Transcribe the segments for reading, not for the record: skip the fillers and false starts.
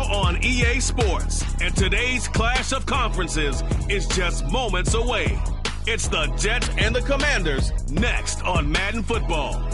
on EA Sports, and today's clash of conferences is just moments away. It's the Jets and the Commanders next on Madden Football.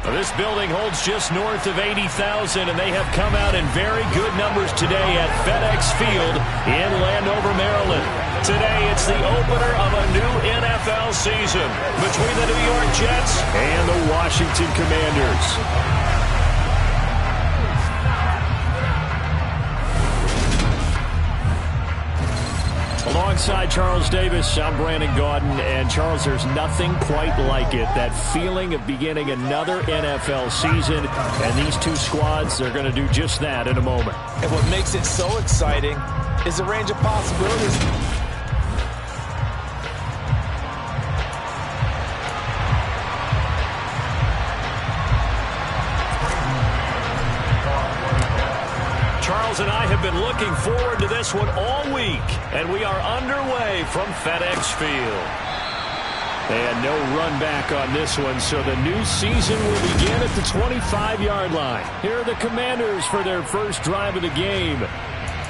This building holds just north of 80,000, and they have come out in very good numbers today at FedEx Field in Landover, Maryland. Today, it's the opener of a new NFL season between the New York Jets and the Washington Commanders. Alongside Charles Davis, I'm Brandon Gaudin, and Charles, there's nothing quite like it. That feeling of beginning another NFL season, and these two squads are going to do just that in a moment. And what makes it so exciting is the range of possibilities. Charles and I have been looking forward to this one all week, and we are underway from FedEx Field. And no run back on this one, so the new season will begin at the 25-yard line. Here are the Commanders for their first drive of the game.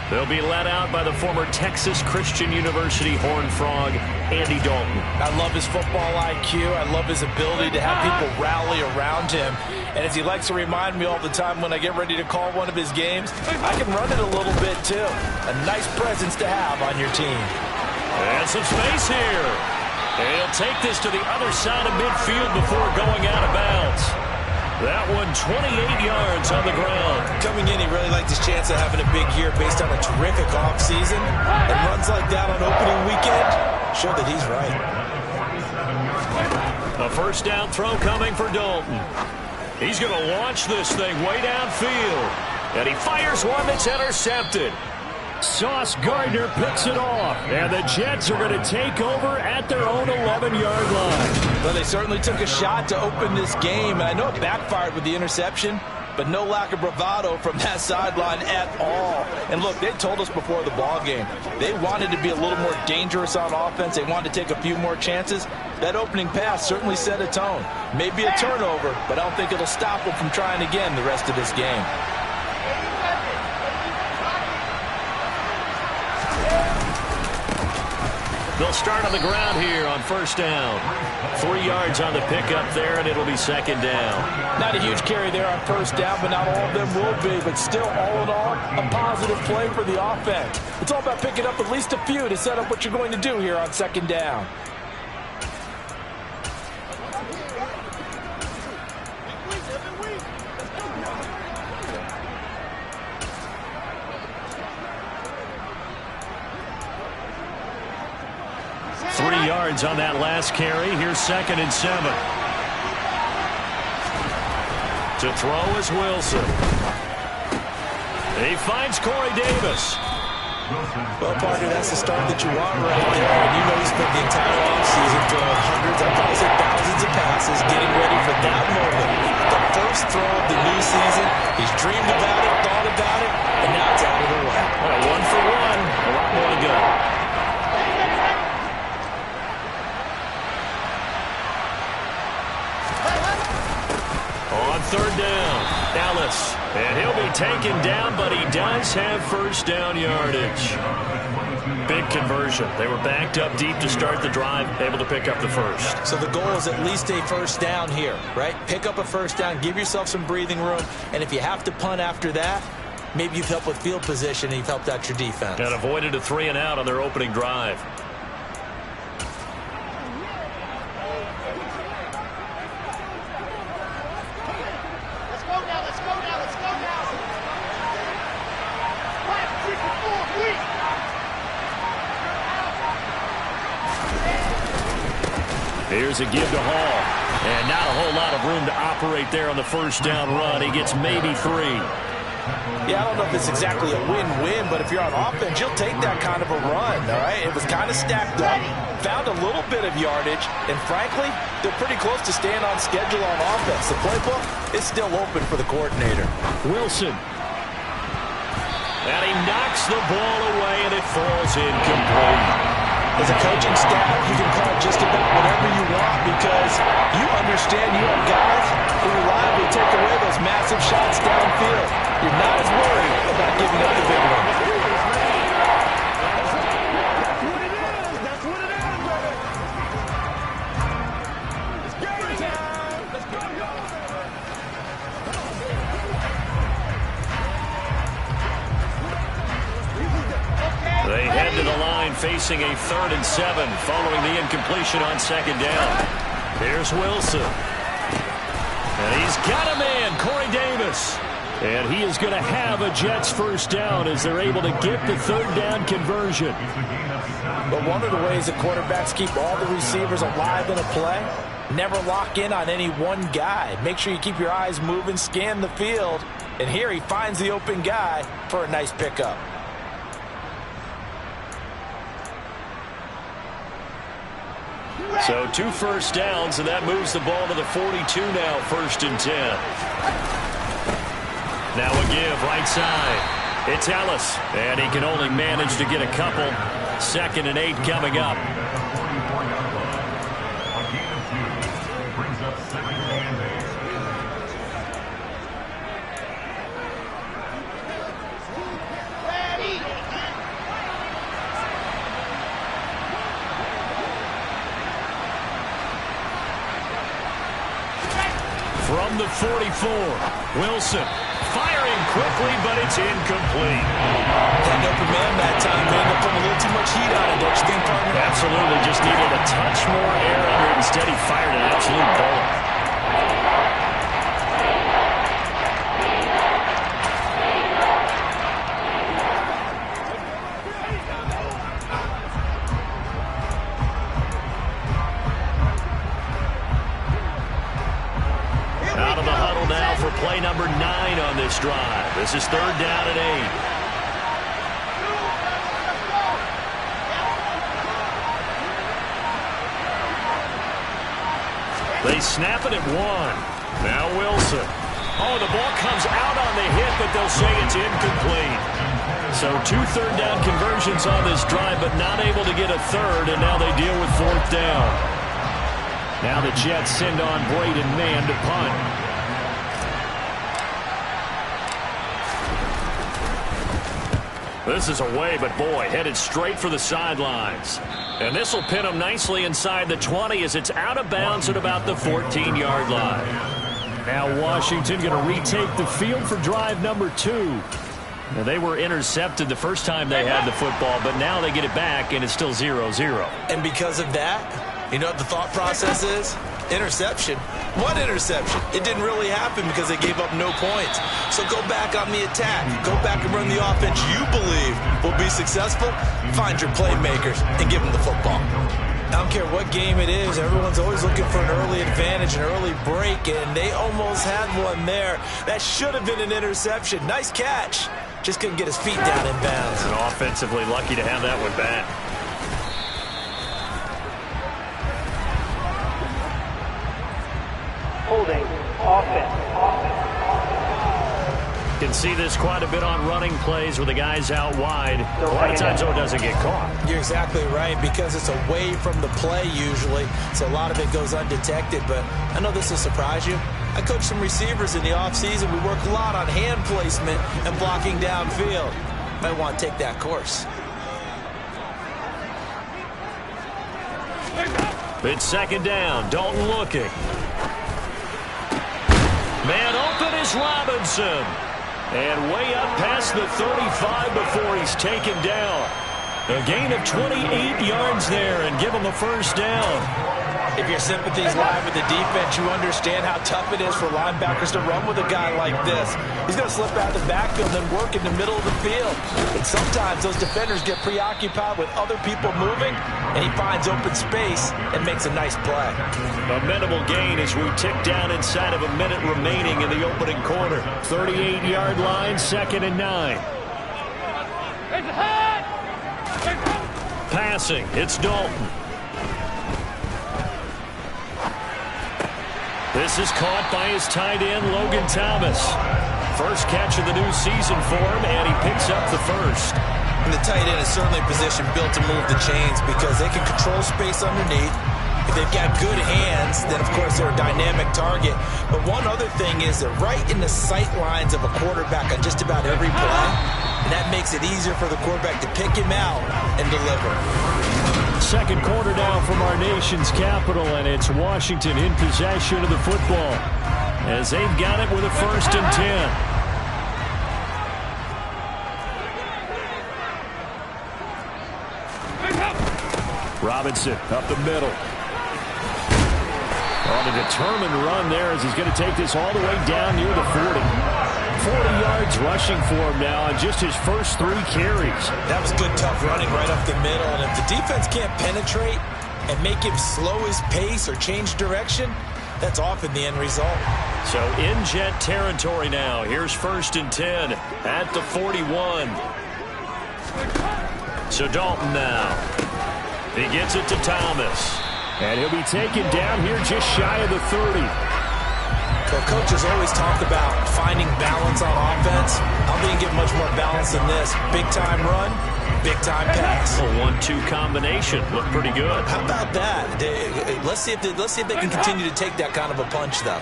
They'll be led out by the former Texas Christian University Horned Frog, Andy Dalton. I love his football IQ. I love his ability to have people rally around him. And as he likes to remind me all the time when I get ready to call one of his games, I can run it a little bit too. A nice presence to have on your team. And some space here. And he'll take this to the other side of midfield before going out of bounds. That one 28 yards on the ground. Coming in, he really liked his chance of having a big year based on a terrific offseason. And runs like that on opening weekend show that he's right. A first down throw coming for Dalton. He's going to launch this thing way downfield. And he fires one that's intercepted. Sauce Gardner picks it off, and the Jets are going to take over at their own 11-yard line. Well, they certainly took a shot to open this game, and I know it backfired with the interception, but no lack of bravado from that sideline at all. And look, they told us before the ball game, they wanted to be a little more dangerous on offense. They wanted to take a few more chances. That opening pass certainly set a tone. Maybe a turnover, but I don't think it'll stop them from trying again the rest of this game. They'll start on the ground here on first down. 3 yards on the pickup there, and it'll be second down. Not a huge carry there on first down, but not all of them will be. But still, all in all, a positive play for the offense. It's all about picking up at least a few to set up what you're going to do here on second down. On that last carry. Here's second and 7. To throw is Wilson. He finds Corey Davis. Well, partner, that's the start that you want right there. And you know he spent the entire offseason throwing hundreds, I'd probably say thousands of passes, getting ready for that moment. The first throw of the new season. He's dreamed about it, thought about it, and now it's out of the way. Well, 1 for 1. A lot more to go. Third down, Dallas. And he'll be taken down, but he does have first down yardage. Big conversion. They were backed up deep to start the drive, able to pick up the first. So the goal is at least a first down here, right? Pick up a first down, give yourself some breathing room, and if you have to punt after that, maybe you've helped with field position and you've helped out your defense. And avoided a 3 and out on their opening drive. Here's a give to Hall. And not a whole lot of room to operate there on the first down run. He gets maybe 3. Yeah, I don't know if it's exactly a win-win, but if you're on offense, you'll take that kind of a run, all right? It was kind of stacked up, found a little bit of yardage, and frankly, they're pretty close to staying on schedule on offense. The playbook is still open for the coordinator. Wilson. And he knocks the ball away, and it falls incomplete. As a coaching staff, you can call just about whatever you want because understand you have guys who reliably take away those massive shots downfield. You're not as worried about giving up the big one. They head to the line facing a 3rd and 7 following the incompletion on 2nd down. Here's Wilson. And he's got a man, Corey Davis. And he is going to have a Jets first down as they're able to get the 3rd down conversion. But one of the ways that quarterbacks keep all the receivers alive in a play, never lock in on any one guy. Make sure you keep your eyes moving, scan the field. And here he finds the open guy for a nice pickup. So 2 first downs, and that moves the ball to the 42 now, 1st and 10. Now a give right side. It's Ellis, and he can only manage to get a couple. 2nd and 8 coming up. From the 44, Wilson firing quickly, but it's incomplete. Had an open man that time, but ended up putting a little too much heat on it, don't you think, partner? Absolutely, just needed a touch more air under it. Instead, he fired an absolute bullet. Out of the huddle now for play number 9 on this drive. This is 3rd down and 8. They snap it at 1. Now Wilson. Oh, the ball comes out on the hit, but they'll say it's incomplete. So 2 third down conversions on this drive, but not able to get a 3rd, and now they deal with 4th down. Now the Jets send on Braden Mann to punt. This is away, but boy, headed straight for the sidelines. And this will pin them nicely inside the 20 as it's out of bounds at about the 14-yard line. Now Washington going to retake the field for drive number 2. Now they were intercepted the first time they had the football, but now they get it back, and it's still 0-0. And because of that, you know what the thought process is? Interception. What interception? It didn't really happen because they gave up no points. So go back on the attack. Go back and run the offense you believe will be successful. Find your playmakers and give them the football. I don't care what game it is. Everyone's always looking for an early advantage, an early break, and they almost had one there. That should have been an interception. Nice catch. Just couldn't get his feet down in bounds. And offensively lucky to have that one back. Holding offense. Can see this quite a bit on running plays where the guy's out wide. A lot of times, though, it doesn't get caught. You're exactly right, because it's away from the play usually, so a lot of it goes undetected. But I know this will surprise you. I coach some receivers in the offseason. We work a lot on hand placement and blocking downfield. Might want to take that course. It's 2nd down. Dalton looking. Man open is Robinson. And way up past the 35 before he's taken down. A gain of 28 yards there and give him a first down. If your sympathies lie with the defense, you understand how tough it is for linebackers to run with a guy like this. He's going to slip out of the backfield and work in the middle of the field. And sometimes those defenders get preoccupied with other people moving, and he finds open space and makes a nice play. A minimal gain as we tick down inside of a minute remaining in the opening quarter. 38-yard line, 2nd and 9. Passing, it's Dalton. This is caught by his tight end, Logan Thomas. First catch of the new season for him, and he picks up the first. And the tight end is certainly a position built to move the chains because they can control space underneath. If they've got good hands, then, of course, they're a dynamic target. But one other thing is they're right in the sight lines of a quarterback on just about every play, and that makes it easier for the quarterback to pick him out and deliver. Second quarter now from our nation's capital, and it's Washington in possession of the football as they've got it with a 1st and 10. Robinson up the middle. On a determined run there as he's going to take this all the way down near the 40. 40 yards rushing for him now on just his first 3 carries. That was good, tough running right up the middle. And if the defense can't penetrate and make him slow his pace or change direction, that's often the end result. So in Jet territory now. Here's 1st and 10 at the 41. So Dalton now. He gets it to Thomas. And he'll be taken down here just shy of the 30. Well, coaches always talk about finding balance on offense. I don't think you get much more balance than this. Big-time run, big-time pass. A 1-2 combination. Looked pretty good. How about that? Let's see if they can continue to take that kind of a punch, though.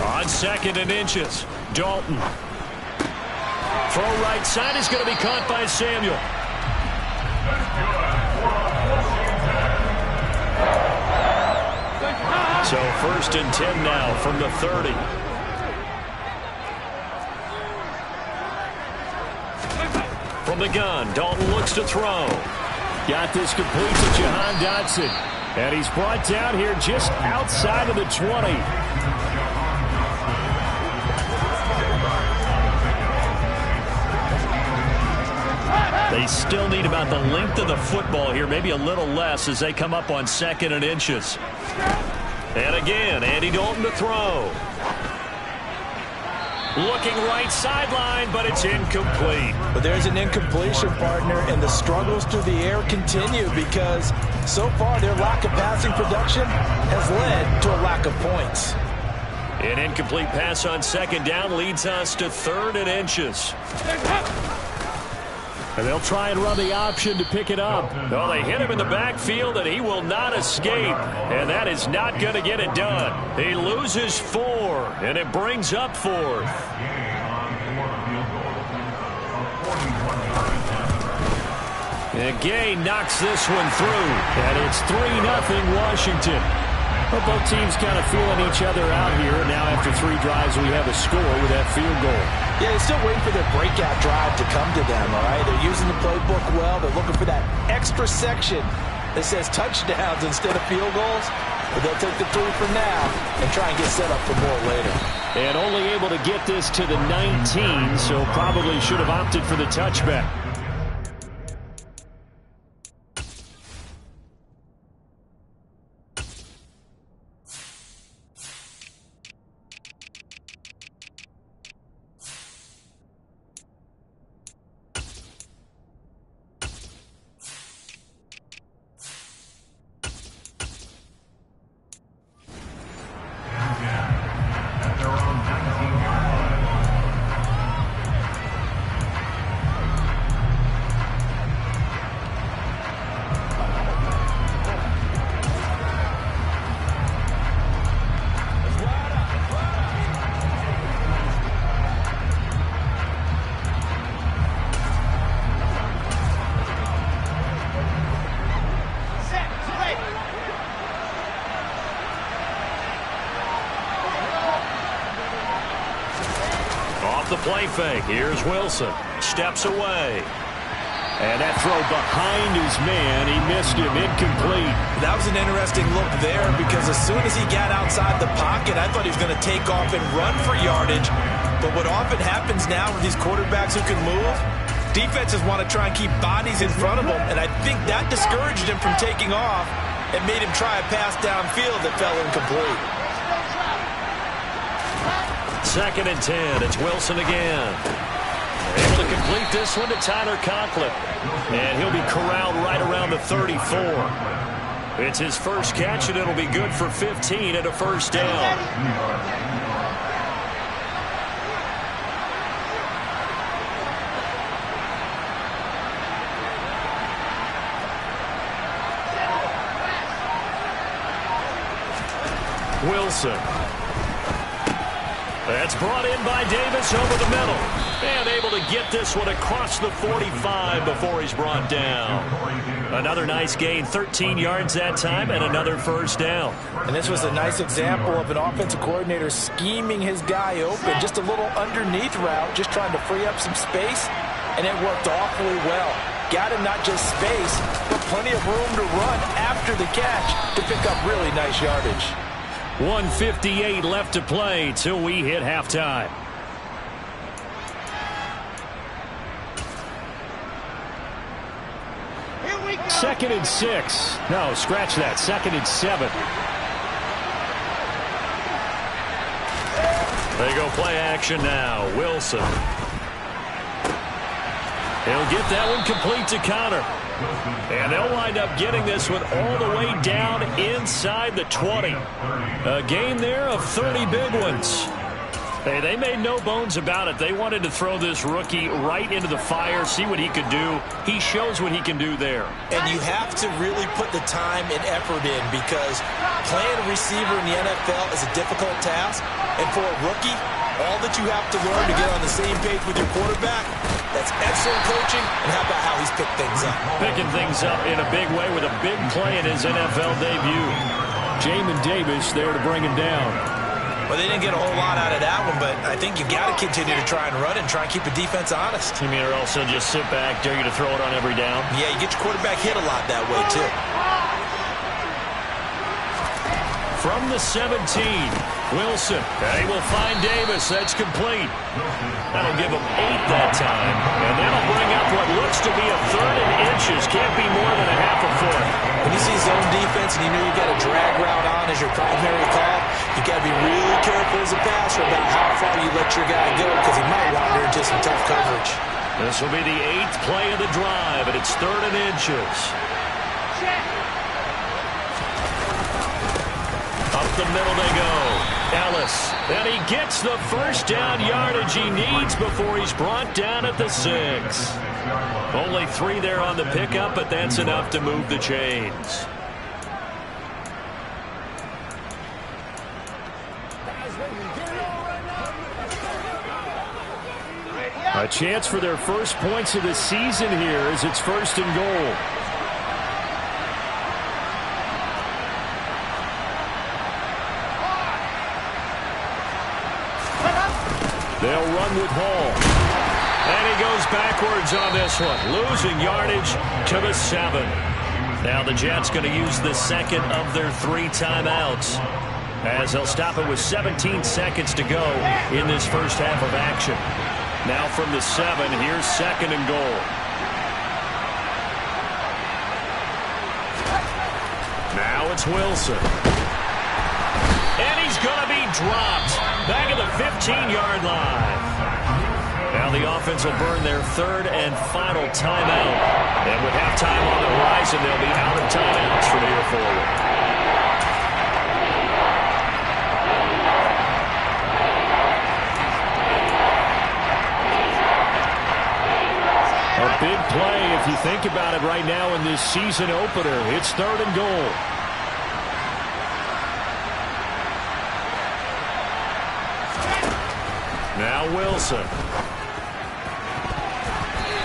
On 2nd and inches, Dalton. Throw right side is going to be caught by Samuel. So 1st and 10 now from the 30. From the gun, Dalton looks to throw. Got this complete to Jahan Dotson. And he's brought down here just outside of the 20. They still need about the length of the football here, maybe a little less as they come up on 2nd and inches. And again, Andy Dalton to throw. Looking right sideline, but it's incomplete. But there's an incompletion, partner, and the struggles through the air continue because so far their lack of passing production has led to a lack of points. An incomplete pass on 2nd down leads us to 3rd and inches. And they'll try and run the option to pick it up. Well, they hit him in the backfield, and he will not escape. And that is not going to get it done. He loses 4, and it brings up 4th. And Gay knocks this one through. And it's 3-0 Washington. Well, both teams kind of feeling each other out here. Now after 3 drives, we have a score with that field goal. Yeah, they're still waiting for their breakout drive to come to them, all right? They're using the playbook well. They're looking for that extra section that says touchdowns instead of field goals. But they'll take the 3 for now and try and get set up for more later. And only able to get this to the 19, so probably should have opted for the touchback. The play fake. Here's Wilson. Steps away. And that throw behind his man. He missed him. Incomplete. That was an interesting look there because as soon as he got outside the pocket, I thought he was going to take off and run for yardage. But what often happens now with these quarterbacks who can move, defenses want to try and keep bodies in front of them. And I think that discouraged him from taking off and made him try a pass downfield that fell incomplete. 2nd and 10. It's Wilson again. Able to complete this one to Tyler Conklin. And he'll be corralled right around the 34. It's his first catch, and it'll be good for 15 and a 1st down. Wilson. That's brought in by Davis over the middle. And able to get this one across the 45 before he's brought down. Another nice gain, 13 yards that time, and another first down. And this was a nice example of an offensive coordinator scheming his guy open. Just a little underneath route, just trying to free up some space, and it worked awfully well. Got him not just space, but plenty of room to run after the catch to pick up really nice yardage. 1:58 left to play till we hit halftime. Second and 6. No, scratch that. Second and 7. They go play action now. Wilson. He'll get that one complete to Connor. And they'll wind up getting this one all the way down inside the 20. A gain there of 30 big ones. Hey, they made no bones about it. They wanted to throw this rookie right into the fire, see what he could do. He shows what he can do there. And you have to really put the time and effort in, because playing a receiver in the NFL is a difficult task. And for a rookie, all that you have to learn to get on the same page with your quarterback, that's excellent coaching. And how about how he's picked things up? Picking things up in a big way with a big play in his NFL debut. Jamin Davis there to bring him down. Well, they didn't get a whole lot out of that one, but I think you've got to continue to try and run and try and keep the defense honest. You mean, or also just sit back, dare you to throw it on every down? Yeah, you get your quarterback hit a lot that way, too. From the 17, Wilson. They will find Davis. That's complete. That'll give him 8 that time. And that'll bring up what looks to be a 3rd and inches. Can't be more than a half a foot. When you see zone defense and you know you've got a drag route on as your primary call, you've got to be really careful as a passer about how far you let your guy go, because he might wander into some tough coverage. This will be the 8th play of the drive, and it's 3rd and inches. Up the middle they go. Ellis. And he gets the first down yardage he needs before he's brought down at the 6. Only 3 there on the pickup, but that's enough to move the chains. A chance for their first points of the season here as it's 1st and goal. They'll run with Hall. And he goes backwards on this one, losing yardage to the 7. Now the Jets going to use the second of their 3 timeouts, as they'll stop it with 17 seconds to go in this first half of action. Now from the 7, here's 2nd and goal. Now it's Wilson. And he's going to be dropped back at the 15-yard line. Now the offense will burn their 3rd and final timeout. And with halftime on the horizon, they'll be out of timeouts from here forward. A big play, if you think about it right now in this season opener. It's 3rd and goal. Now Wilson.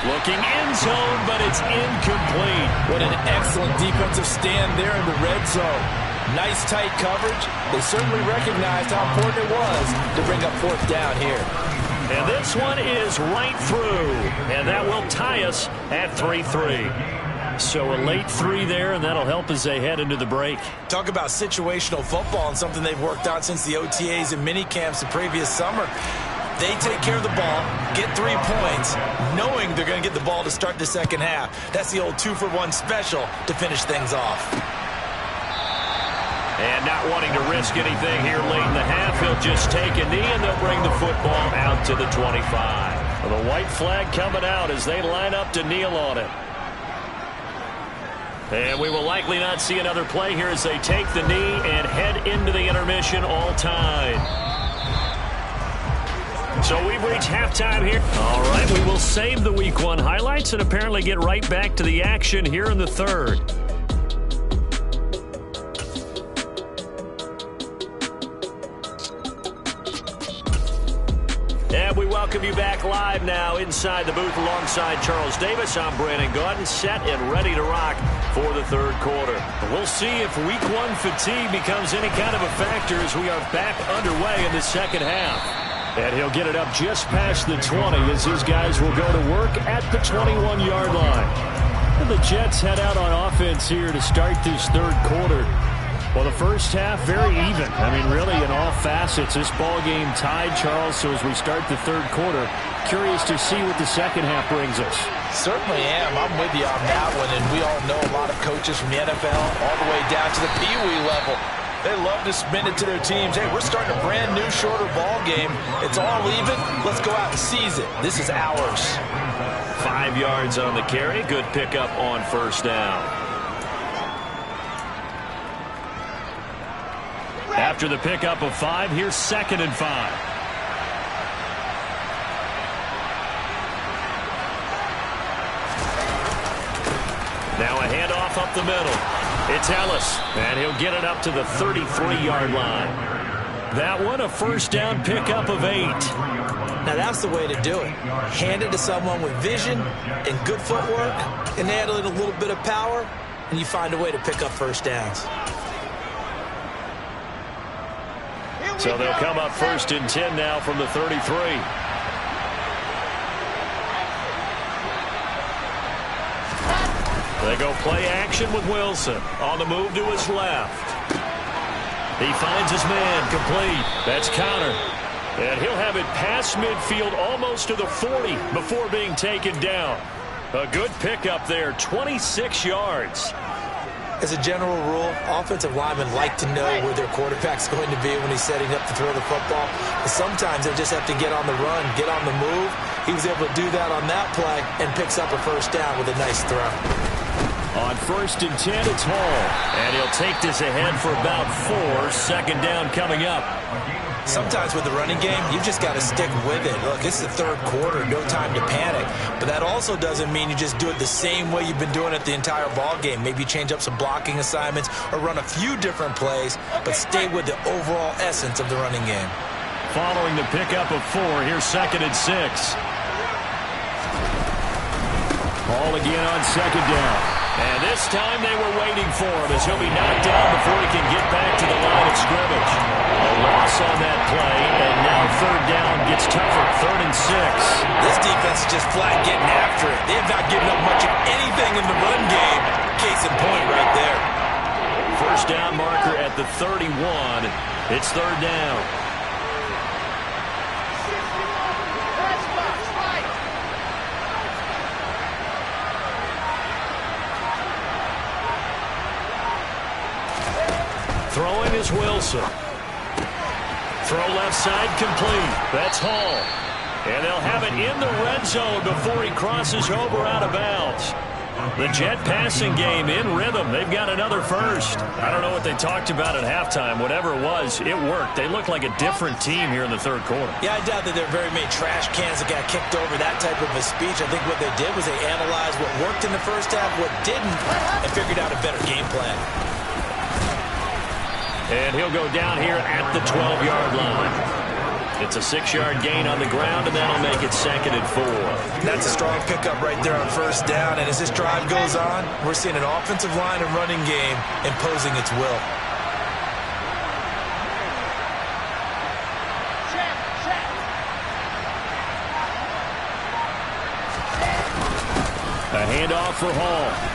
Looking end zone, but it's incomplete. What an excellent defensive stand there in the red zone. Nice tight coverage. They certainly recognized how important it was to bring up 4th down here. And this one is right through. And that will tie us at 3-3. So a late 3 there, and that'll help as they head into the break. Talk about situational football and something they've worked on since the OTAs and mini camps the previous summer. They take care of the ball, get 3 points, knowing they're going to get the ball to start the second half. That's the old 2-for-1 special to finish things off. And not wanting to risk anything here late in the half, he'll just take a knee, and they'll bring the football out to the 25. Well, the white flag coming out as they line up to kneel on it. And we will likely not see another play here as they take the knee and head into the intermission all tied. So we've reached halftime here. All right, we will save the Week 1 highlights and apparently get right back to the action here in the 3rd. welcome you back live now inside the booth alongside Charles Davis. I'm Brandon Gaudin, set and ready to rock for the third quarter. We'll see if week one fatigue becomes any kind of a factor as we are back underway in the second half. And he'll get it up just past the 20 as his guys will go to work at the 21-yard line. And the Jets head out on offense here to start this third quarter. Well, the first half, very even. I mean, really, in all facets, this ball game tied, Charles. So as we start the third quarter, curious to see what the second half brings us. Certainly am. I'm with you on that one. And we all know a lot of coaches from the NFL all the way down to the Pee Wee level. They love to spin it to their teams. Hey, we're starting a brand new, shorter ball game. It's all even. Let's go out and seize it. This is ours. 5 yards on the carry. Good pickup on first down. After the pickup of 5, here's 2nd and 5. Now a handoff up the middle. It's Ellis, and he'll get it up to the 33-yard line. That one, a first down pickup of 8. Now that's the way to do it. Hand it to someone with vision and good footwork, and add a little bit of power, and you find a way to pick up first downs. So they'll come up 1st and 10 now from the 33. They go play action with Wilson. On the move to his left. He finds his man complete. That's Conner. And he'll have it past midfield almost to the 40 before being taken down. A good pickup there, 26 yards. As a general rule, offensive linemen like to know where their quarterback's going to be when he's setting up to throw the football. But sometimes they just have to get on the run, get on the move. He was able to do that on that play and picks up a first down with a nice throw. On 1st and 10, it's Hall. And he'll take this ahead for about 4. Second down coming up. Sometimes with the running game, you've just got to stick with it. Look, it's the third quarter, no time to panic. But that also doesn't mean you just do it the same way you've been doing it the entire ball game. Maybe change up some blocking assignments or run a few different plays, but stay with the overall essence of the running game. Following the pickup of 4, here's 2nd and 6. Ball again on 2nd down. And this time they were waiting for him as he'll be knocked down before he can get back to the line of scrimmage. A loss on that play, and now 3rd down gets tougher, 3rd and 6. This defense is just flat getting after it. They have not given up much of anything in the run game. Case in point right there. First down marker at the 31. It's 3rd down. Throwing is Wilson. Throw left side complete. That's Hall. And they'll have it in the red zone before he crosses over out of bounds. The Jet passing game in rhythm. They've got another first. I don't know what they talked about at halftime. Whatever it was, it worked. They look like a different team here in the third quarter. Yeah, I doubt that there are very many trash cans that got kicked over, that type of a speech. I think what they did was they analyzed what worked in the first half, what didn't, and figured out a better game plan. And he'll go down here at the 12-yard line. It's a 6-yard gain on the ground, and that'll make it 2nd and 4. That's a strong pickup right there on first down. And as this drive goes on, we're seeing an offensive line and running game imposing its will. A handoff for Hall.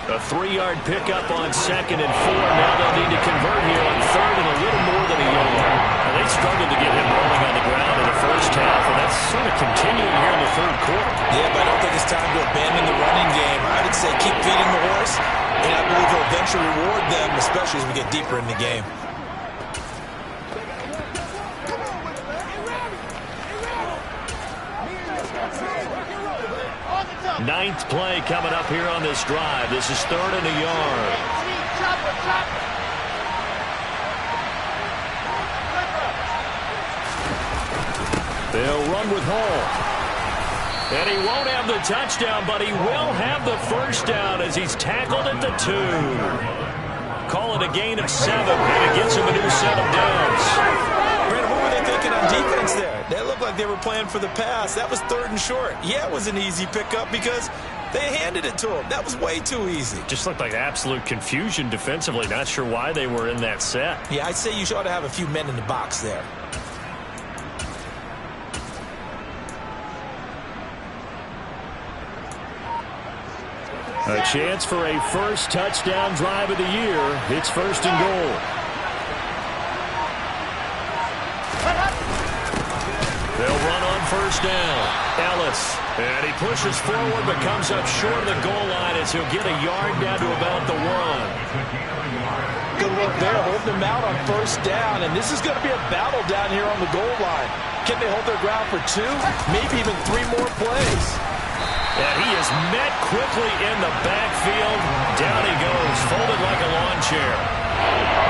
A 3-yard pickup on 2nd and 4. Now they'll need to convert here on 3rd and a little more than a yard. Now, they struggled to get him rolling on the ground in the first half, and that's sort of continuing here in the third quarter. Yeah, but I don't think it's time to abandon the running game. I would say keep feeding the horse, and I believe he'll eventually reward them, especially as we get deeper in the game. Ninth play coming up here on this drive. This is 3rd and a yard. They'll run with Hall. And he won't have the touchdown, but he will have the first down as he's tackled at the 2. Call it a gain of 7, and it gets him a new set of downs. Brandon, what were they thinking on defense there. They looked like they were playing for the pass. That was 3rd and short. Yeah, it was an easy pickup because they handed it to him. That was way too easy. Just looked like absolute confusion defensively. Not sure why they were in that set. Yeah, I'd say you ought to have a few men in the box there. A chance for a first touchdown drive of the year. It's 1st and goal. They'll run on 1st down. Ellis. And he pushes forward but comes up short of the goal line as he'll get a yard down to about the 1. Good work there, holding them out on 1st down. And this is going to be a battle down here on the goal line. Can they hold their ground for 2? Maybe even 3 more plays. And he is met quickly in the backfield. Down he goes, folded like a lawn chair.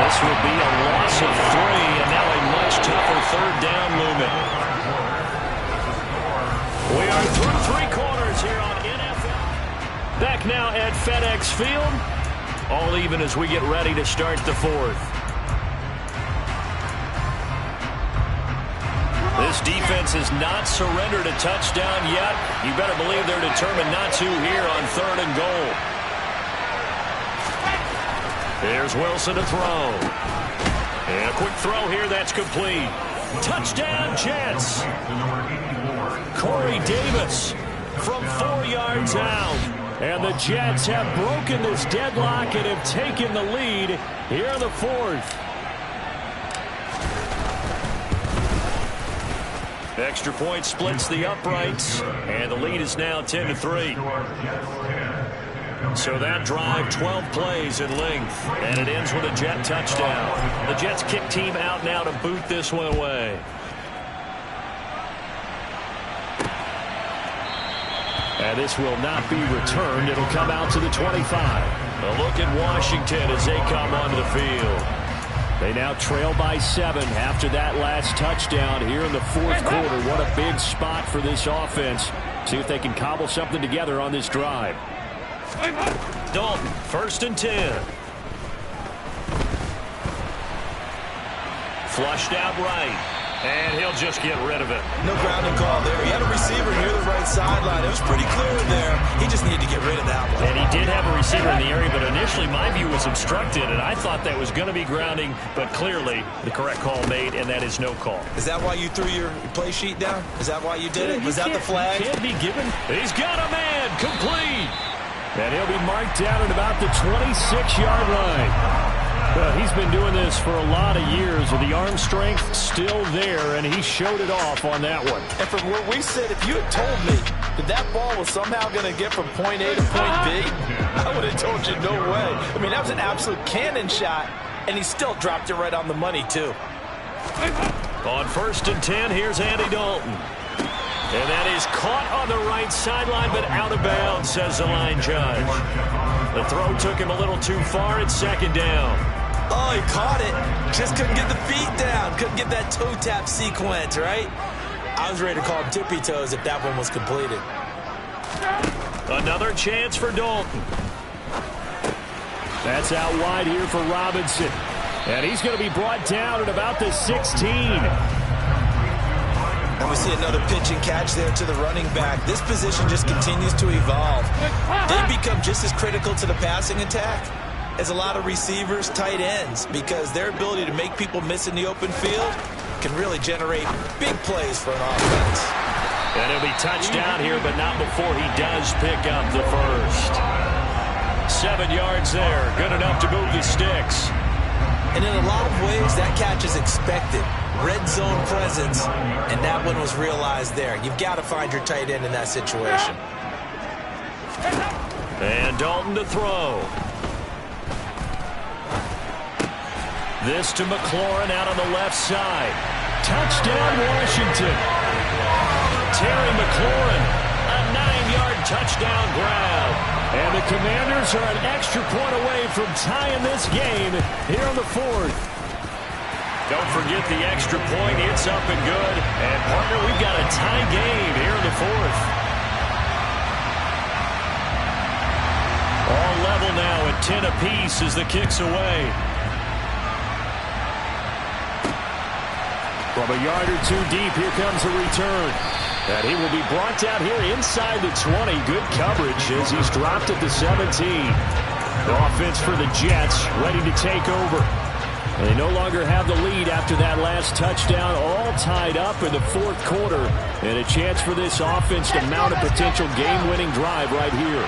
This will be a loss of 3, and now a much tougher 3rd down looming. We are through 3 quarters here on NFL. Back now at FedEx Field. All even as we get ready to start the 4th. This defense has not surrendered a touchdown yet. You better believe they're determined not to here on 3rd and goal. There's Wilson to throw. And a quick throw here that's complete. Touchdown Jets. Corey Davis from 4 yards out. And the Jets have broken this deadlock and have taken the lead here in the 4th. Extra point splits the uprights, and the lead is now 10-3. So that drive, 12 plays in length, and it ends with a Jet touchdown. The Jets kick team out now to boot this one away. And this will not be returned. It'll come out to the 25. A look at Washington as they come onto the field. They now trail by 7 after that last touchdown here in the 4th quarter. What a big spot for this offense. See if they can cobble something together on this drive. Dalton, 1st and 10. Flushed out right. And he'll just get rid of it. No grounding call there. He had a receiver near the right sideline. It was pretty clear there. He just needed to get rid of that one. And he did have a receiver in the area, but initially my view was obstructed, and I thought that was going to be grounding, but clearly the correct call made, and that is no call. Is that why you threw your play sheet down? Is that why you did it? Was that the flag? Can't be given. He's got a man. Complete. And he'll be marked down at about the 26-yard line. Well, he's been doing this for a lot of years, with the arm strength still there, and he showed it off on that one. And from where we sit, if you had told me that ball was somehow going to get from point A to point B, I would have told you no way. I mean, that was an absolute cannon shot, and he still dropped it right on the money, too. On 1st and 10, here's Andy Dalton. And that is caught on the right sideline, but out of bounds, says the line judge. The throw took him a little too far. It's 2nd down. Oh, he caught it. Just couldn't get the feet down. Couldn't get that toe tap sequence, right? I was ready to call him tippy toes if that one was completed. Another chance for Dalton. That's out wide here for Robinson. And he's going to be brought down at about the 16. And we see another pitch and catch there to the running back. This position just continues to evolve. They become just as critical to the passing attack as a lot of receivers, tight ends, because their ability to make people miss in the open field can really generate big plays for an offense. And he'll be touched down here, but not before he does pick up the first. 7 yards there, good enough to move the sticks. And in a lot of ways, that catch is expected. Red zone presence, and that one was realized there. You've got to find your tight end in that situation. And Dalton to throw. This to McLaurin out on the left side. Touchdown, Washington. Terry McLaurin, a 9-yard touchdown grab. And the Commanders are an extra point away from tying this game here in the 4th. Don't forget the extra point. It's up and good. And, partner, we've got a tie game here in the 4th. All level now at 10 apiece as the kick's away. From a yard or two deep, here comes a return. And he will be brought down here inside the 20. Good coverage as he's dropped at the 17. The offense for the Jets ready to take over. They no longer have the lead after that last touchdown, all tied up in the fourth quarter. And a chance for this offense to mount a potential game-winning drive right here.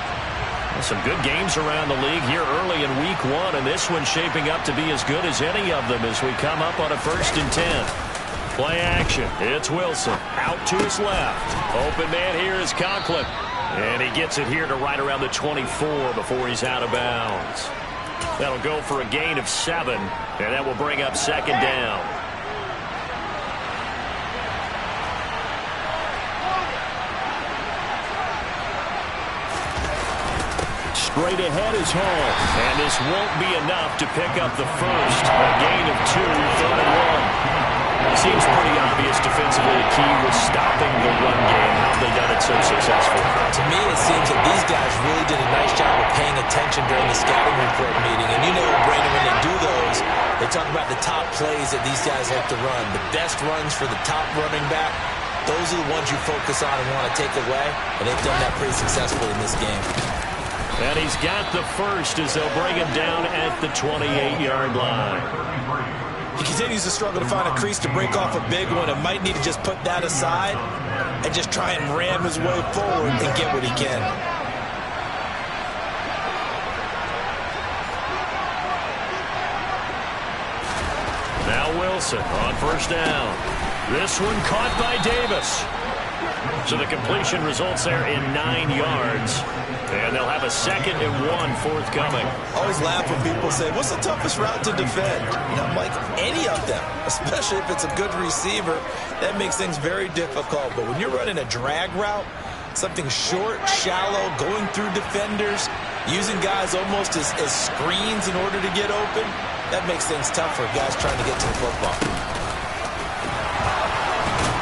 Some good games around the league here early in week 1, and this one's shaping up to be as good as any of them as we come up on a 1st and 10. Play action. It's Wilson. Out to his left. Open man here is Conklin. And he gets it here to right around the 24 before he's out of bounds. That'll go for a gain of 7, and that will bring up 2nd down. Straight ahead is Hall. And this won't be enough to pick up the first. A gain of 2, 3rd and 1. Seems pretty obvious defensively the key was stopping the run game. How have they done it so successfully? To me, it seems that these guys really did a nice job of paying attention during the scouting report meeting. And you know, Brandon, when they do those, they talk about the top plays that these guys like to run. The best runs for the top running back, those are the ones you focus on and want to take away. And they've done that pretty successfully in this game. And he's got the first as they'll bring him down at the 28-yard line. He continues to struggle to find a crease to break off a big one and might need to just put that aside and just try and ram his way forward and get what he can. Now Wilson on 1st down. This one caught by Davis. So the completion results there in 9 yards. And they'll have a 2nd and 1 forthcoming. Always laugh when people say, what's the toughest route to defend? And I'm like, any of them, especially if it's a good receiver. That makes things very difficult. But when you're running a drag route, something short, shallow, going through defenders, using guys almost as screens in order to get open, that makes things tough for guys trying to get to the football.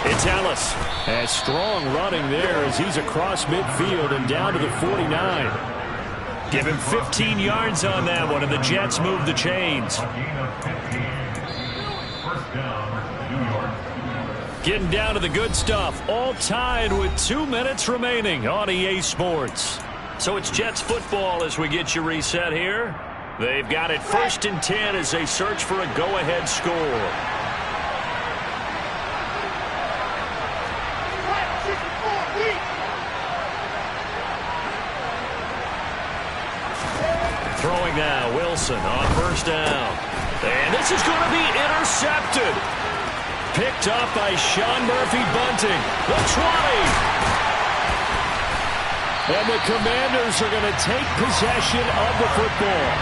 It's Ellis. And strong running there as he's across midfield and down to the 49. Give him 15 yards on that one, and the Jets move the chains. Getting down to the good stuff. All tied with 2 minutes remaining on EA Sports. So it's Jets football as we get you reset here. They've got it 1st and 10 as they search for a go-ahead score. Throwing now, Wilson on 1st down. And this is going to be intercepted. Picked up by Sean Murphy-Bunting. The 20. And the Commanders are going to take possession of the football.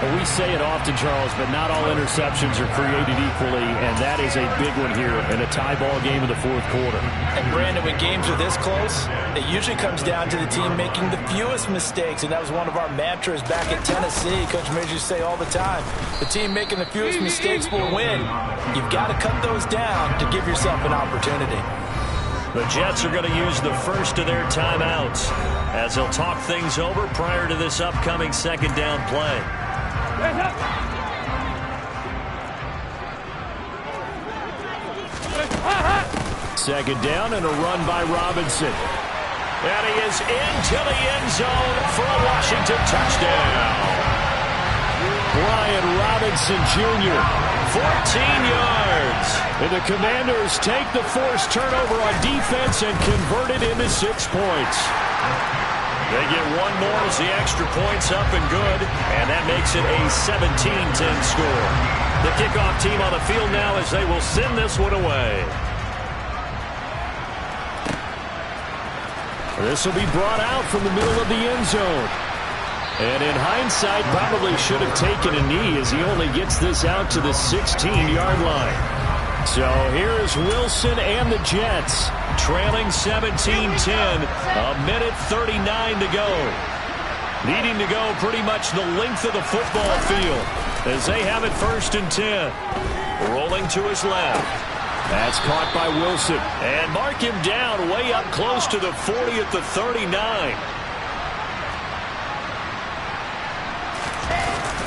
We say it often, Charles, but not all interceptions are created equally, and that is a big one here in a tie ball game in the fourth quarter. And, Brandon, when games are this close, it usually comes down to the team making the fewest mistakes, and that was one of our mantras back at Tennessee. Coach Major used to say all the time, the team making the fewest mistakes will win. You've got to cut those down to give yourself an opportunity. The Jets are going to use the first of their timeouts as they'll talk things over prior to this upcoming 2nd down play. 2nd down and a run by Robinson. And he is into the end zone for a Washington touchdown. Brian Robinson Jr. 14 yards. And the Commanders take the forced turnover on defense and convert it into 6 points. They get one more as the extra point's up and good, and that makes it a 17-10 score. The kickoff team on the field now as they will send this one away. This will be brought out from the middle of the end zone. And in hindsight, probably should have taken a knee as he only gets this out to the 16-yard line. So here's Wilson and the Jets. Trailing 17-10, a minute 39 to go. Needing to go pretty much the length of the football field as they have it 1st and 10. Rolling to his left. That's caught by Wilson. And mark him down way up close to the 40 at the 39.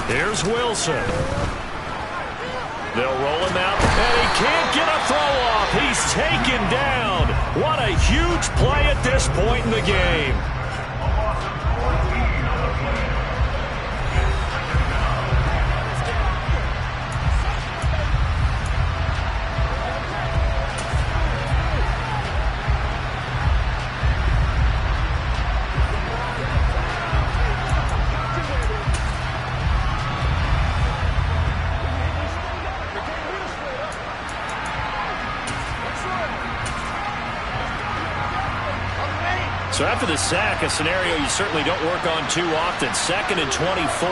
Here's Wilson. They'll roll him out, and he can't get a throw off. He's taken down. What a huge play at this point in the game. So after the sack, a scenario you certainly don't work on too often. 2nd and 24.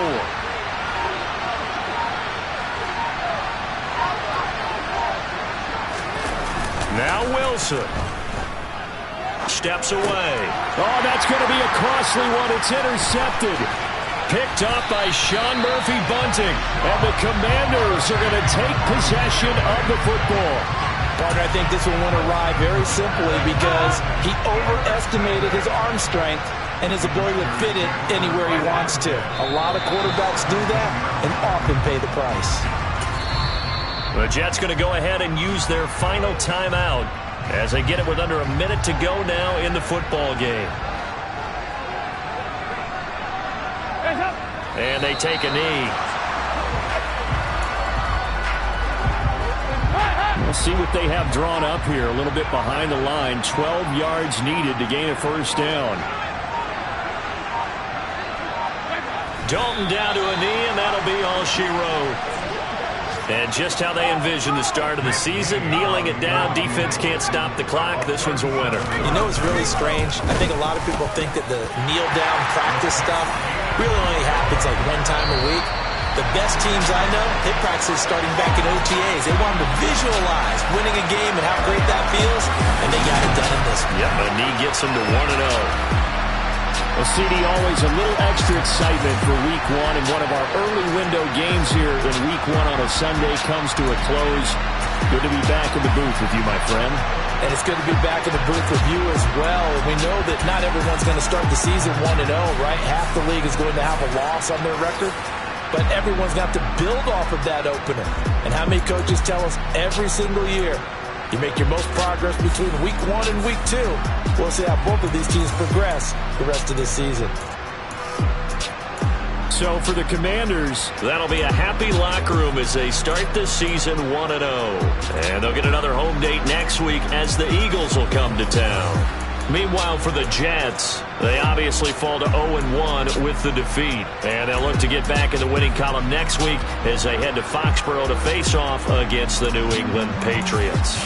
Now Wilson. Steps away. Oh, that's going to be a costly one. It's intercepted. Picked up by Sean Murphy-Bunting. And the Commanders are going to take possession of the football. Partner, I think this one went awry very simply because he overestimated his arm strength and his ability to fit it anywhere he wants to. A lot of quarterbacks do that and often pay the price. The Jets going to go ahead and use their final timeout as they get it with under a minute to go now in the football game. And they take a knee. We'll see what they have drawn up here. A little bit behind the line. 12 yards needed to gain a first down. Dalton down to a knee, and that'll be all she wrote. And just how they envision the start of the season, kneeling it down. Defense can't stop the clock. This one's a winner. You know, it's really strange. I think a lot of people think that the kneel-down practice stuff really only happens like one time a week. The best teams I know, they practice starting back in OTAs. They want them to visualize winning a game and how great that feels, and they got it done in this one. Yep, a knee gets them to 1-0. Well, CD, always a little extra excitement for Week 1, and one of our early window games here in Week 1 on a Sunday comes to a close. Good to be back in the booth with you, my friend. And it's good to be back in the booth with you as well. We know that not everyone's going to start the season 1-0, right? Half the league is going to have a loss on their record. But everyone's got to build off of that opener. And how many coaches tell us every single year, you make your most progress between Week 1 and Week 2. We'll see how both of these teams progress the rest of this season. So for the Commanders, that'll be a happy locker room as they start this season 1-0. And they'll get another home date next week as the Eagles will come to town. Meanwhile, for the Jets, they obviously fall to 0-1 with the defeat. And they'll look to get back in the winning column next week as they head to Foxborough to face off against the New England Patriots.